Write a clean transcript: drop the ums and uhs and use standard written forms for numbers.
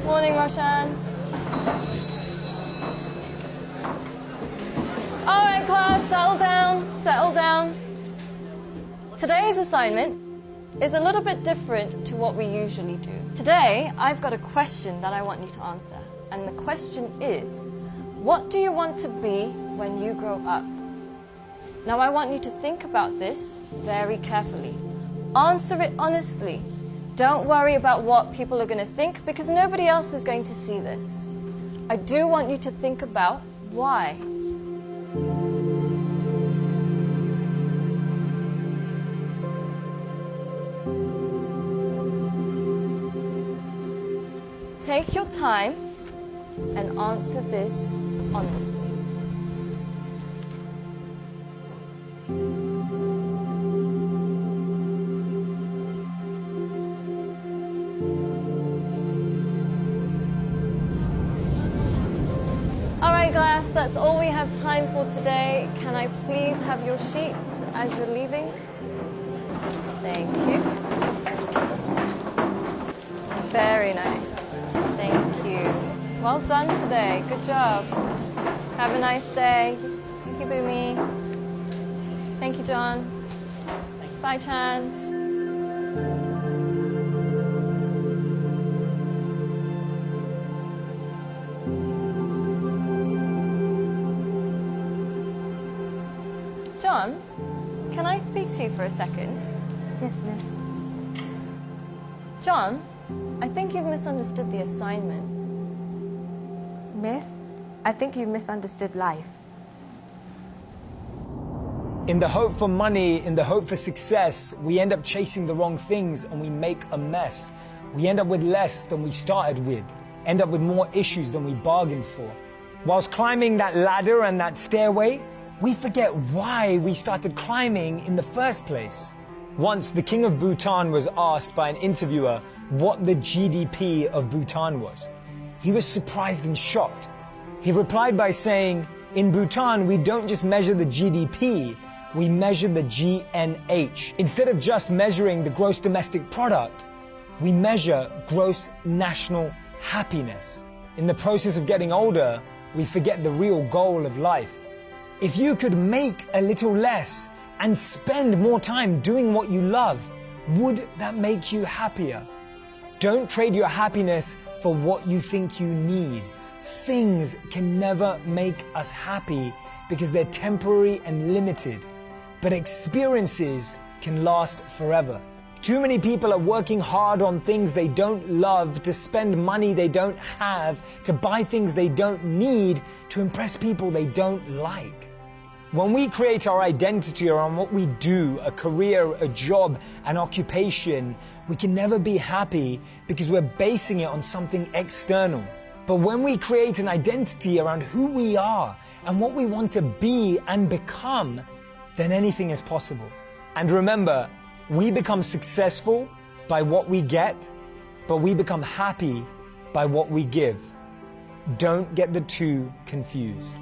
Morning, Roshan. All right, class, settle down, settle down. Today's assignment is a little bit different to what we usually do. Today, I've got a question that I want you to answer. And the question is, what do you want to be when you grow up? Now, I want you to think about this very carefully. Answer it honestly. Don't worry about what people are going to think, because nobody else is going to see this. I do want you to think about why. Take your time and answer this honestly. All right, class, that's all we have time for today. Can I please have your sheets as you're leaving? Thank you. Very nice. Thank you. Well done today. Good job. Have a nice day. Thank you, Boomy. Thank you, John. Bye, Chand. John, can I speak to you for a second? Yes, miss. John, I think you've misunderstood the assignment. Miss, I think you misunderstood life. In the hope for money, in the hope for success, we end up chasing the wrong things and we make a mess. We end up with less than we started with, end up with more issues than we bargained for. Whilst climbing that ladder and that stairway, we forget why we started climbing in the first place. Once, the king of Bhutan was asked by an interviewer what the GDP of Bhutan was. He was surprised and shocked. He replied by saying, in Bhutan, we don't just measure the GDP, we measure the GNH. Instead of just measuring the gross domestic product, we measure gross national happiness. In the process of getting older, we forget the real goal of life. If you could make a little less and spend more time doing what you love, would that make you happier? Don't trade your happiness for what you think you need. Things can never make us happy because they're temporary and limited, but experiences can last forever. Too many people are working hard on things they don't love, to spend money they don't have, to buy things they don't need, to impress people they don't like. When we create our identity around what we do, a career, a job, an occupation, we can never be happy because we're basing it on something external. But when we create an identity around who we are and what we want to be and become, then anything is possible. And remember, we become successful by what we get, but we become happy by what we give. Don't get the two confused.